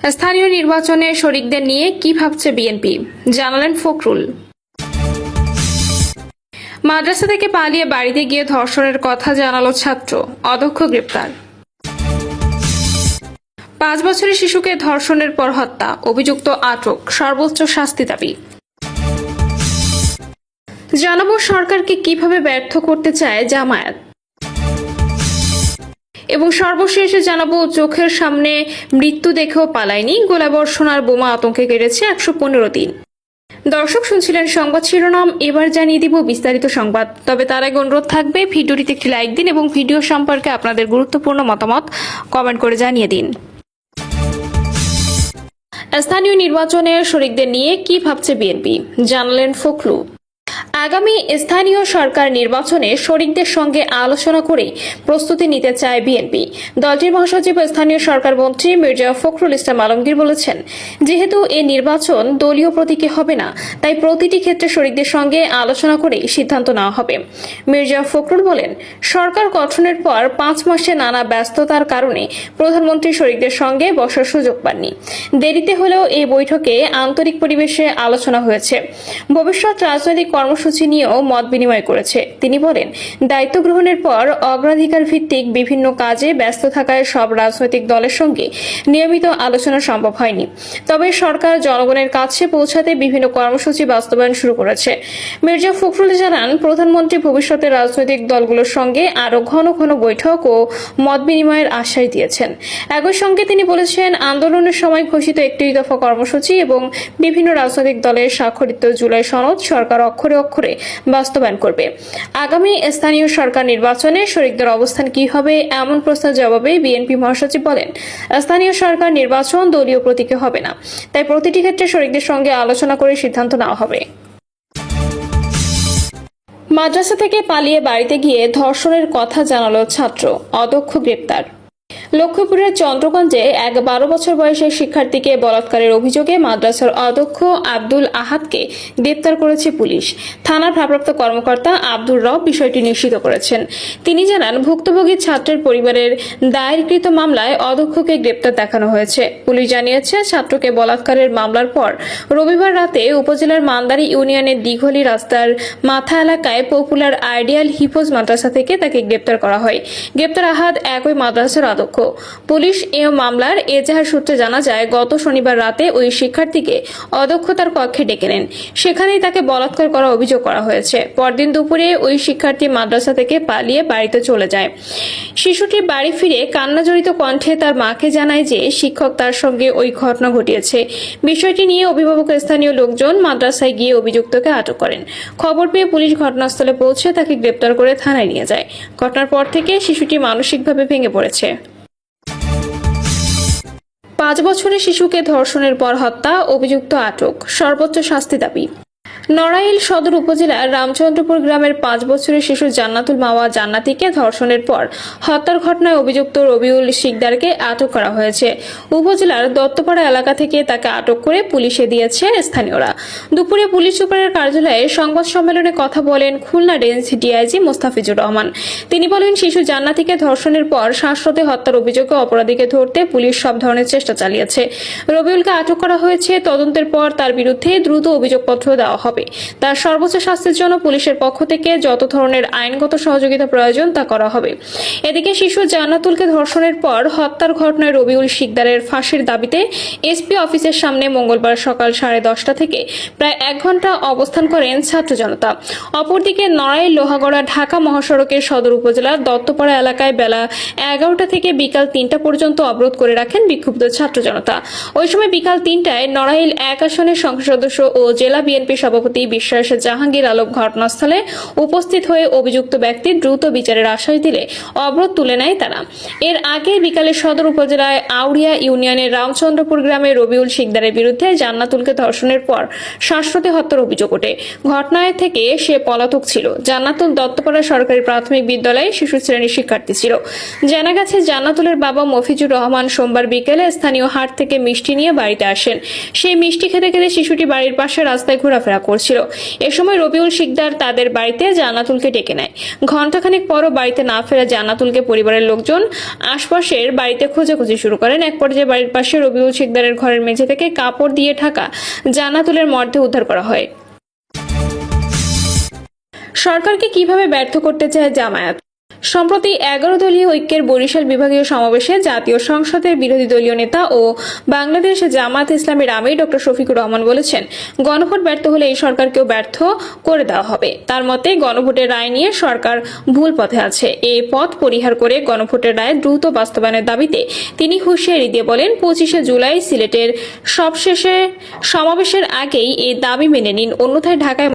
স্থানীয় নির্বাচনে শরিকদের নিয়ে কি ভাবছে বিএনপি, জানালেন ফখরুল। মাদ্রাসা থেকে পালিয়ে বাড়িতে গিয়ে ধর্ষণের কথা জানালো ছাত্র, অদক্ষ গ্রেপ্তার। 5 বছরের শিশুকে ধর্ষণের পর হত্যা, অভিযুক্ত আটক, সর্বোচ্চ শাস্তি দাবি। জানাবো সরকারকে কিভাবে ব্যর্থ করতে চায় জামায়াত। এবং সর্বশেষে জানাবো চোখের সামনে মৃত্যু দেখেও পালায়নি, গোলাবর্ষণ আর বোমা আতঙ্কে কেটেছে 115 দিন। দর্শক শুনছিলেন সংবাদ শিরোনাম, এবার জানিয়ে দিব বিস্তারিত সংবাদ। তবে তার আগে অনুরোধ থাকবে ভিডিওটিতে একটি লাইক দিন এবং ভিডিও সম্পর্কে আপনাদের গুরুত্বপূর্ণ মতামত কমেন্ট করে জানিয়ে দিন। স্থানীয় নির্বাচনে শরিকদের নিয়ে কি ভাবছে বিএনপি, জানালেন ফখরুল। আগামী স্থানীয় সরকার নির্বাচনে শরিকদের সঙ্গে আলোচনা করে প্রস্তুতি নিতে চায় বিএনপি। দলটির মহাসচিব স্থানীয় সরকার মন্ত্রী মির্জা ফখরুল ইসলাম আলমগীর বলেছেন, যেহেতু এই নির্বাচন দলীয় প্রতীকে হবে না, তাই প্রতিটি ক্ষেত্রে শরিকদের সঙ্গে আলোচনা করে সিদ্ধান্ত নেওয়া হবে। মির্জা ফখরুল বলেন, সরকার গঠনের পর 5 মাসে নানা ব্যস্ততার কারণে প্রধানমন্ত্রী শরিকদের সঙ্গে বসার সুযোগ পাননি। দেরিতে হলেও এই বৈঠকে আন্তরিক পরিবেশে আলোচনা হয়েছে। ভবিষ্যৎ রাজনৈতিক কর্মসূচি নিয়েও মত বিনিময় করেছে। তিনি বলেন, দায়িত্ব গ্রহণের পর অগ্রাধিকার ভিত্তিক বিভিন্ন কাজে ব্যস্ত থাকায় সব রাজনৈতিক দলের সঙ্গে নিয়মিত আলোচনা সম্ভব হয়নি। তবে সরকার জনগণের কাছে পৌঁছাতে বিভিন্ন কর্মসূচি বাস্তবায়ন শুরু করেছে। মির্জা ফখরুল জানান, প্রধানমন্ত্রী ভবিষ্যতের রাজনৈতিক দলগুলোর সঙ্গে আরও ঘন ঘন বৈঠক ও মত বিনিময়ের আশ্বাস দিয়েছেন। একই সঙ্গে তিনি বলেছেন, আন্দোলনের সময় ঘোষিত 31 দফা কর্মসূচি এবং বিভিন্ন রাজনৈতিক দলের স্বাক্ষরিত জুলাই সনদ সরকার অক্ষরে অক্ষরে বাস্তবায়ন করবে। আগামী স্থানীয় সরকার নির্বাচনে শরিকদের অবস্থান কি হবে, এমন প্রশ্নের জবাবে বিএনপি মহাসচিব বলেন, স্থানীয় সরকার নির্বাচন দলীয় প্রতীকে হবে না, তাই প্রতিটি ক্ষেত্রে শরিকদের সঙ্গে আলোচনা করে সিদ্ধান্ত নেওয়া হবে। মাদ্রাসা থেকে পালিয়ে বাড়িতে গিয়ে ধর্ষণের কথা জানালো ছাত্র, অদক্ষ গ্রেপ্তার। লক্ষ্মীপুরের চন্দ্রগঞ্জে এক 12 বছর বয়সের শিক্ষার্থীকে বলাৎকারের অভিযোগে মাদ্রাসার অধ্যক্ষ আব্দুল আহাদকে গ্রেপ্তার করেছে পুলিশ। থানার ভারপ্রাপ্ত কর্মকর্তা আব্দুর রব বিষয়টি নিশ্চিত করেছেন। তিনি জানান, ভুক্তভোগী ছাত্রের পরিবারের দায়েরকৃত মামলায় অধ্যক্ষকে গ্রেপ্তার দেখানো হয়েছে। পুলিশ জানিয়েছে, ছাত্রকে বলাৎকারের মামলার পর রবিবার রাতে উপজেলার মান্দারি ইউনিয়নের দিঘলি রাস্তার মাথা এলাকায় পপুলার আইডিয়াল হিফজ মাদ্রাসা থেকে তাকে গ্রেপ্তার করা হয়। গ্রেপ্তার আহাদ একই মাদ্রাসার অধ্যক্ষ। পুলিশ এ মামলার এজাহার সূত্রে জানা যায়, গত শনিবার রাতে ওই শিক্ষার্থীকে অধ্যক্ষতার কক্ষে ডেকে নেন। সেখানেই তাকে বলাৎকার করার অভিযোগ করা হয়েছে। পরদিন দুপুরে ওই শিক্ষার্থী মাদ্রাসা থেকে পালিয়ে বাড়িতে চলে যায়। শিশুটি বাড়ি ফিরে কান্নাজড়িত কণ্ঠে তার মাকে জানায় যে শিক্ষক তার সঙ্গে ওই ঘটনা ঘটিয়েছে। বিষয়টি নিয়ে অভিভাবক স্থানীয় লোকজন মাদ্রাসায় গিয়ে অভিযুক্তকে আটক করেন। খবর পেয়ে পুলিশ ঘটনাস্থলে পৌঁছে তাকে গ্রেপ্তার করে থানায় নিয়ে যায়। ঘটনার পর থেকে শিশুটি মানসিকভাবে ভেঙে পড়েছে। 5 বছরের শিশুকে ধর্ষণের পর হত্যা, অভিযুক্ত আটক, সর্বোচ্চ শাস্তি দাবি। নড়াইল সদর উপজেলার রামচন্দ্রপুর গ্রামের 5 বছরের শিশু জান্নাতুল মাওয়া জান্নাতীকে ধর্ষণের পর হত্যার ঘটনায় অভিযুক্ত রবিউল শিকদারকে আটক করা হয়েছে। উপজেলার দত্তপাড়া এলাকা থেকে তাকে আটক করে পুলিশে দিয়েছে স্থানীয়রা। দুপুরে পুলিশ সুপারের কার্যালয়ে সংবাদ সম্মেলনে কথা বলেন খুলনা রেঞ্জ ডিআইজি মোস্তাফিজুর রহমান। তিনি বলেন, শিশু জান্নাতীকে ধর্ষণের পর শ্বাসরোধে হত্যার অভিযোগে অপরাধীকে ধরতে পুলিশ সব ধরনের চেষ্টা চালিয়েছে। রবিউলকে আটক করা হয়েছে। তদন্তের পর তার বিরুদ্ধে দ্রুত অভিযোগপত্র দেওয়া হবে। তার সর্বোচ্চ শাস্তির জন্য পুলিশের পক্ষ থেকে যত ধরনের আইনগত সহযোগিতা প্রয়োজন তা করা হবে। এদিকে শিশু জান্নাতুলকে ধর্ষণের পর হত্যার ঘটনায় রবিউল শিকদারের ফাঁসির দাবিতে এসপি অফিসের সামনে মঙ্গলবার সকাল 10:30 থেকে প্রায় 1 ঘণ্টা অবস্থান করেন ছাত্র জনতা। অপরদিকে নড়াইল লোহাগড়া ঢাকা মহাসড়কের সদর উপজেলার দত্তপাড়া এলাকায় বেলা 11টা থেকে বিকাল 3টা পর্যন্ত অবরোধ করে রাখেন বিক্ষুব্ধ ছাত্র জনতা। ওই সময় বিকাল 3টায় নড়াইল 1 আসনের সংসদ সদস্য ও জেলা বিএনপি সভাপতি বিশ্বাস জাহাঙ্গীর আলম ঘটনাস্থলে উপস্থিত হয়ে অভিযুক্ত ব্যক্তির দ্রুত বিচারের আশ্বাস দিলে অবরোধ তুলে নেয় তারা। এর আগে বিকালে সদর উপজেলায় আউড়িয়া ইউনিয়নের রামচন্দ্রপুর গ্রামে রবিউল শিকদারের বিরুদ্ধে জান্নাতুলকে ধর্ষণের পর শ্বাসরোধে হত্যার অভিযোগ ওঠে। ঘটনায় থেকে সে পলাতক ছিল। জান্নাতুল দত্তপাড়া সরকারি প্রাথমিক বিদ্যালয়ে শিশু শ্রেণীর শিক্ষার্থী ছিল। জানা গেছে, জান্নাতুলের বাবা মফিজুর রহমান সোমবার বিকেলে স্থানীয় হাট থেকে মিষ্টি নিয়ে বাড়িতে আসেন। সেই মিষ্টি খেতে খেতে শিশুটি বাড়ির পাশে রাস্তায় ঘোরাফেরা করছিল। এ সময় রবিউল শিকদার তাদের বাড়িতে জান্নাতুলকে ডেকে নেয়। ঘণ্টাখানেক পরও বাড়িতে না ফেরা জান্নাতুলকে পরিবারের লোকজন আশপাশের বাড়িতে খোঁজাখুঁজি শুরু করেন। এক পর্যায়ে বাড়ির পাশে রবিউল শিকদারের ঘরের মেঝে থেকে কাপড় দিয়ে ঢাকা জান্নাতুলের মরদেহ উদ্ধার করা হয়। সরকারকে কিভাবে ব্যর্থ করতে চায় জামায়াত? সম্প্রতি 11 দলীয় ঐক্যের বরিশাল বিভাগীয় সমাবেশে জাতীয় সংসদের বিরোধী দলীয় নেতা ও বাংলাদেশ জামায়াত ইসলামীর আমির ডক্টর শফিকুর রহমান বলেছেন, গণভোট ব্যর্থ হলে এই সরকারকেও ব্যর্থ করে দেওয়া হবে। তার মতে, গণভোটের রায় নিয়ে সরকার ভুল পথে আছে। এই পথ পরিহার করে গণভোটের রায় দ্রুত বাস্তবায়নের দাবিতে তিনি হুঁশিয়ারি দিয়ে বলেন, 25শে জুলাই সিলেটের সবশেষে সমাবেশের আগেই এই দাবি মেনে নিন, অন্যথায় ঢাকায়